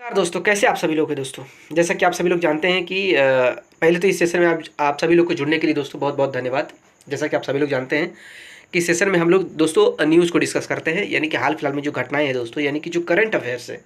नमस्कार दोस्तों, कैसे आप सभी लोग हैं दोस्तों। जैसा कि आप सभी लोग जानते हैं कि पहले तो इस सेशन में आप सभी लोग को जुड़ने के लिए दोस्तों बहुत बहुत धन्यवाद। जैसा कि आप सभी लोग जानते हैं कि इस सेशन में हम लोग दोस्तों न्यूज़ को डिस्कस करते हैं, यानी कि हाल फिलहाल में जो घटनाएं हैं दोस्तों, यानी कि जो करंट अफेयर्स है,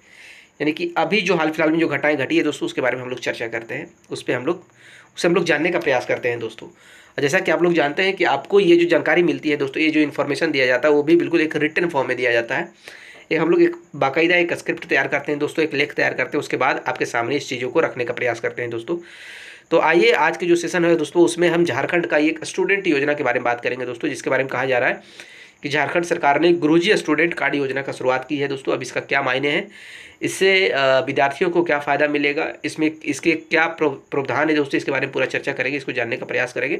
यानी कि अभी जो हाल फिलहाल में जो घटनाएं घटी है दोस्तों, उसके बारे में हम लोग चर्चा करते हैं। उसे हम लोग जानने का प्रयास करते हैं दोस्तों। और जैसा कि आप लोग जानते हैं कि आपको ये जो जानकारी मिलती है दोस्तों, ये जो इन्फॉर्मेशन दिया जाता है वो भी बिल्कुल एक रिटन फॉर्म में दिया जाता है। ये हम लोग एक बाकायदा एक स्क्रिप्ट तैयार करते हैं दोस्तों, एक लेख तैयार करते हैं, उसके बाद आपके सामने इस चीज़ों को रखने का प्रयास करते हैं दोस्तों। तो आइए आज के जो सेशन है दोस्तों, उसमें हम झारखंड का एक स्टूडेंट योजना के बारे में बात करेंगे दोस्तों, जिसके बारे में कहा जा रहा है कि झारखंड सरकार ने गुरुजी स्टूडेंट कार्ड योजना का शुरुआत की है दोस्तों। अब इसका क्या मायने हैं, इससे विद्यार्थियों को क्या फ़ायदा मिलेगा, इसमें इसके क्या प्रावधान है दोस्तों, इसके बारे में पूरा चर्चा करेंगे, इसको जानने का प्रयास करेंगे।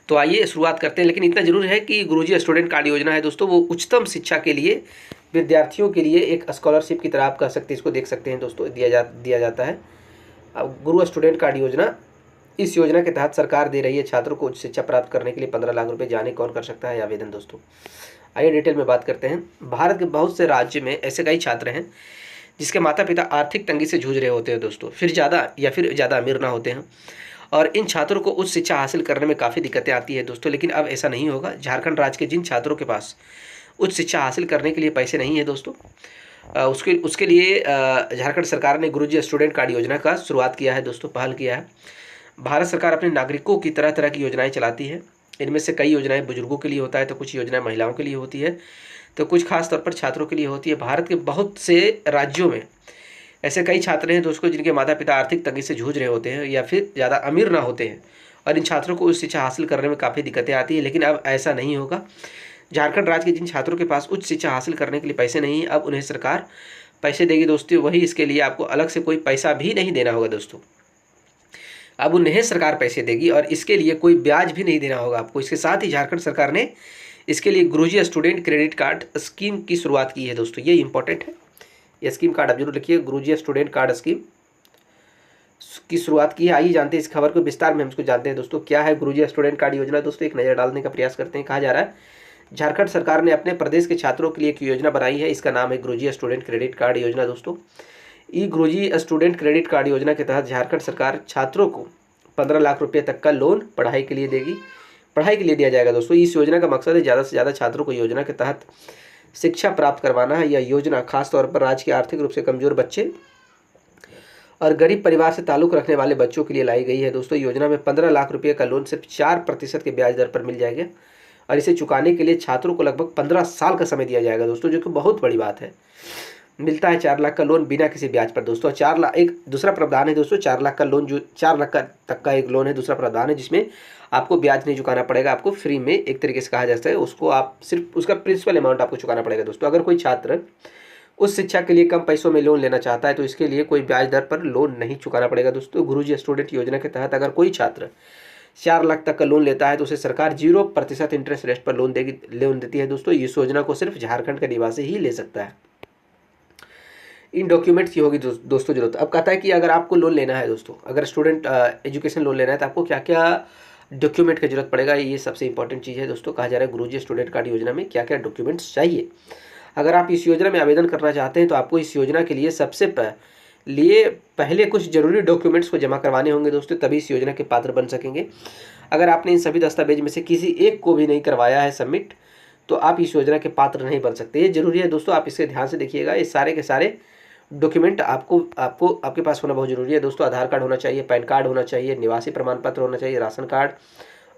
तो आइए शुरुआत करते हैं। लेकिन इतना जरूर है कि गुरुजी स्टूडेंट कार्ड योजना है दोस्तों, वो उच्चतम शिक्षा के लिए विद्यार्थियों के लिए एक स्कॉलरशिप की तरह आप कह सकते हैं, इसको देख सकते हैं दोस्तों, दिया जाता है। अब गुरु स्टूडेंट कार्ड योजना, इस योजना के तहत सरकार दे रही है छात्रों को उच्च शिक्षा प्राप्त करने के लिए 15 लाख रुपए। जाने कौन कर सकता है आवेदन दोस्तों, आइए डिटेल में बात करते हैं। भारत के बहुत से राज्य में ऐसे कई छात्र हैं जिसके माता पिता आर्थिक तंगी से जूझ रहे होते हैं दोस्तों, फिर ज़्यादा अमीर ना होते हैं, और इन छात्रों को उच्च शिक्षा हासिल करने में काफ़ी दिक्कतें आती है दोस्तों। लेकिन अब ऐसा नहीं होगा। झारखंड राज्य के जिन छात्रों के पास उच्च शिक्षा हासिल करने के लिए पैसे नहीं है दोस्तों, उसके उसके लिए झारखंड सरकार ने गुरुजी स्टूडेंट कार्ड योजना का शुरुआत किया है दोस्तों, पहल किया है। भारत सरकार अपने नागरिकों की तरह तरह की योजनाएं चलाती है। इनमें से कई योजनाएं बुजुर्गों के लिए होता है, तो कुछ योजनाएं महिलाओं के लिए होती है, तो कुछ खास तौर पर छात्रों के लिए होती है। भारत के बहुत से राज्यों में ऐसे कई छात्र हैं दोस्तों जिनके माता पिता आर्थिक तंगी से जूझ रहे होते हैं या फिर ज़्यादा अमीर ना होते हैं, और इन छात्रों को उच्च शिक्षा हासिल करने में काफ़ी दिक्कतें आती है। लेकिन अब ऐसा नहीं होगा। झारखंड राज्य के जिन छात्रों के पास उच्च शिक्षा हासिल करने के लिए पैसे नहीं है, अब उन्हें सरकार पैसे देगी दोस्तों। वही इसके लिए आपको अलग से कोई पैसा भी नहीं देना होगा दोस्तों। अब उन्हें सरकार पैसे देगी और इसके लिए कोई ब्याज भी नहीं देना होगा आपको। इसके साथ ही झारखंड सरकार ने इसके लिए गुरुजी स्टूडेंट क्रेडिट कार्ड स्कीम की शुरुआत की है दोस्तों। ये इंपॉर्टेंट है, ये स्कीम कार्ड आप जरूर लिखिए, गुरुजी स्टूडेंट कार्ड स्कीम की शुरुआत की है। आइए जानते हैं इस खबर को विस्तार में, हम इसको जानते हैं दोस्तों। क्या है गुरुजी स्टूडेंट कार्ड योजना दोस्तों, एक नज़र डालने का प्रयास करते हैं। कहा जा रहा है झारखंड सरकार ने अपने प्रदेश के छात्रों के लिए एक योजना बनाई है, इसका नाम है गुरुजी स्टूडेंट क्रेडिट कार्ड योजना दोस्तों। ई गुरुजी स्टूडेंट क्रेडिट कार्ड योजना के तहत झारखंड सरकार छात्रों को 15 लाख रुपये तक का लोन पढ़ाई के लिए दिया जाएगा दोस्तों। इस योजना का मकसद है ज़्यादा से ज़्यादा छात्रों को योजना के तहत शिक्षा प्राप्त करवाना है। यह योजना खासतौर पर राज्य के आर्थिक रूप से कमजोर बच्चे और गरीब परिवार से ताल्लुक़ रखने वाले बच्चों के लिए लाई गई है दोस्तों। योजना में 15 लाख रुपये का लोन सिर्फ 4% के ब्याज दर पर मिल जाएगा, और इसे चुकाने के लिए छात्रों को लगभग 15 साल का समय दिया जाएगा दोस्तों, जो कि बहुत बड़ी बात है। मिलता है 4 लाख का लोन बिना किसी ब्याज पर दोस्तों। 4 लाख एक दूसरा प्रावधान है दोस्तों, 4 लाख का लोन, जो 4 लाख का तक का एक लोन है, दूसरा प्रावधान है जिसमें आपको ब्याज नहीं चुकाना पड़ेगा, आपको फ्री में एक तरीके से कहा जाता है उसको, आप सिर्फ उसका प्रिंसिपल अमाउंट आपको चुकाना पड़ेगा दोस्तों। अगर कोई छात्र उस शिक्षा के लिए कम पैसों में लोन लेना चाहता है तो इसके लिए कोई ब्याज दर पर लोन नहीं चुकाना पड़ेगा दोस्तों। गुरुजी स्टूडेंट योजना के तहत अगर कोई छात्र 4 लाख तक का लोन लेता है तो उसे सरकार 0% इंटरेस्ट रेट पर लोन देती है दोस्तों। इस योजना को सिर्फ झारखंड का निवासी ही ले सकता है। इन डॉक्यूमेंट्स की होगी दोस्तों जरूरत। अब कहता है कि अगर आपको लोन लेना है दोस्तों, अगर स्टूडेंट एजुकेशन लोन लेना है तो आपको क्या क्या डॉक्यूमेंट की जरूरत पड़ेगा, ये सबसे इंपॉर्टेंट चीज़ है दोस्तों। कहा जा रहा है गुरुजी स्टूडेंट कार्ड योजना में क्या क्या डॉक्यूमेंट्स चाहिए। अगर आप इस योजना में आवेदन करना चाहते हैं तो आपको इस योजना के लिए पहले कुछ जरूरी डॉक्यूमेंट्स को जमा करवाने होंगे दोस्तों, तभी इस योजना के पात्र बन सकेंगे। अगर आपने इन सभी दस्तावेज में से किसी एक को भी नहीं करवाया है सबमिट, तो आप इस योजना के पात्र नहीं बन सकते। ये जरूरी है दोस्तों, आप इसके ध्यान से देखिएगा। ये सारे के सारे डॉक्यूमेंट आपके पास होना बहुत जरूरी है दोस्तों। आधार कार्ड होना चाहिए, पैन कार्ड होना चाहिए, निवासी प्रमाण पत्र होना चाहिए, राशन कार्ड,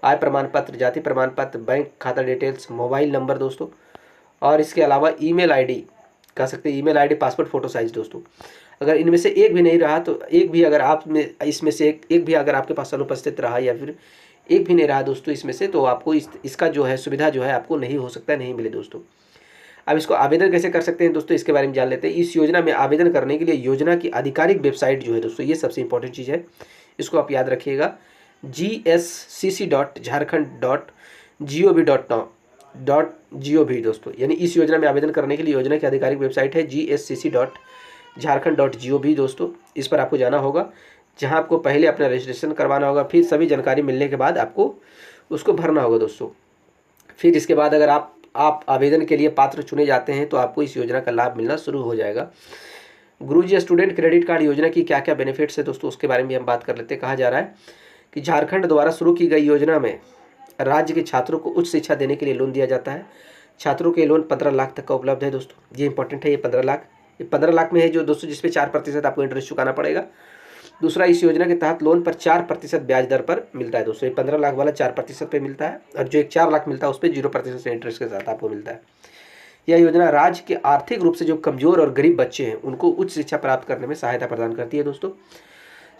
आय प्रमाण पत्र, जाति प्रमाण पत्र, बैंक खाता डिटेल्स, मोबाइल नंबर दोस्तों, और इसके अलावा ईमेल आईडी, कह सकते हैं email ID, passport photo size दोस्तों। अगर इनमें से एक भी नहीं रहा तो एक भी अगर आप में इसमें से एक भी अगर आपके पास अनुपस्थित रहा या फिर एक भी नहीं रहा दोस्तों इसमें से, तो आपको इसका जो है सुविधा जो है आपको नहीं हो सकता है, नहीं मिले दोस्तों। अब इसको आवेदन कैसे कर सकते हैं दोस्तों, इसके बारे में जान लेते हैं। इस योजना में आवेदन करने के लिए योजना की आधिकारिक वेबसाइट जो है दोस्तों, ये सबसे इंपॉर्टेंट चीज़ है, इसको आप याद रखिएगा। GSCC.jharkhand.gov.gov दोस्तों, यानी इस योजना में आवेदन करने के लिए योजना की आधिकारिक वेबसाइट है GSCC.jharkhand.gov दोस्तों। इस पर आपको जाना होगा, जहां आपको पहले अपना रजिस्ट्रेशन करवाना होगा, फिर सभी जानकारी मिलने के बाद आपको उसको भरना होगा दोस्तों। फिर इसके बाद अगर आप आवेदन के लिए पात्र चुने जाते हैं तो आपको इस योजना का लाभ मिलना शुरू हो जाएगा। गुरुजी स्टूडेंट क्रेडिट कार्ड योजना की क्या क्या बेनिफिट्स है दोस्तों, उसके बारे में भी हम बात कर लेते हैं। कहा जा रहा है कि झारखंड द्वारा शुरू की गई योजना में राज्य के छात्रों को उच्च शिक्षा देने के लिए लोन दिया जाता है। छात्रों के लोन 15 लाख तक का उपलब्ध है दोस्तों, ये इंपॉर्टेंट है। ये 15 लाख, ये 15 लाख में है जो दोस्तों, जिसपे 4% आपको इंटरेस्ट चुकाना पड़ेगा। दूसरा, इस योजना के तहत लोन पर 4% ब्याज दर पर मिलता है दोस्तों। ये 15 लाख वाला 4% पे मिलता है, और जो एक 4 लाख मिलता है उस पर 0% से इंटरेस्ट के साथ आपको मिलता है। यह योजना राज्य के आर्थिक रूप से जो कमजोर और गरीब बच्चे हैं उनको उच्च शिक्षा प्राप्त करने में सहायता प्रदान करती है दोस्तों।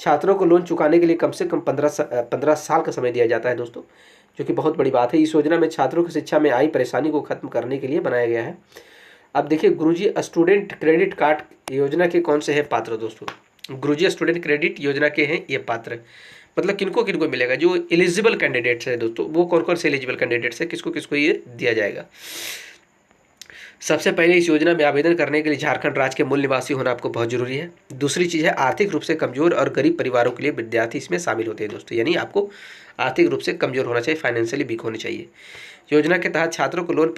छात्रों को लोन चुकाने के लिए कम से कम 15 साल का समय दिया जाता है दोस्तों, जो कि बहुत बड़ी बात है। इस योजना में छात्रों की शिक्षा में आई परेशानी को खत्म करने के लिए बनाया गया है। अब देखिए, गुरुजी स्टूडेंट क्रेडिट कार्ड योजना के कौन से हैं पात्र दोस्तों। गुरुजी स्टूडेंट क्रेडिट योजना के हैं ये पात्र, मतलब किनको किनको मिलेगा, जो एलिजिबल कैंडिडेट्स है दोस्तों। वो कौन कौन से एलिजिबल कैंडिडेट्स है, किसको किसको ये दिया जाएगा। सबसे पहले, इस योजना में आवेदन करने के लिए झारखंड राज्य के मूल निवासी होना आपको बहुत जरूरी है। दूसरी चीज़ है, आर्थिक रूप से कमजोर और गरीब परिवारों के लिए विद्यार्थी इसमें शामिल होते हैं दोस्तों, यानी आपको आर्थिक रूप से कमजोर होना चाहिए, फाइनेंशियली वीक होनी चाहिए। योजना के तहत छात्रों को लोन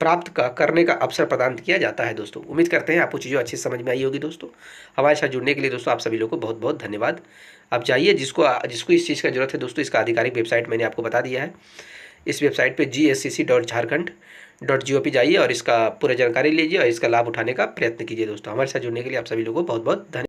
प्राप्त करने का अवसर प्रदान किया जाता है दोस्तों। उम्मीद करते हैं आपको चीज़ें अच्छी समझ में आई होगी दोस्तों। हमारे साथ जुड़ने के लिए दोस्तों आप सभी लोगों को बहुत बहुत धन्यवाद। आप जाइए, जिसको इस चीज़ का जरूरत है दोस्तों, इसका आधिकारिक वेबसाइट मैंने आपको बता दिया है। इस वेबसाइट पे GSCC.Jharkhand.gov जाइए और इसका पूरा जानकारी लीजिए और इसका लाभ उठाने का प्रयत्न कीजिए दोस्तों। हमारे साथ जुड़ने के लिए आप सभी लोगों को बहुत बहुत धन्यवाद।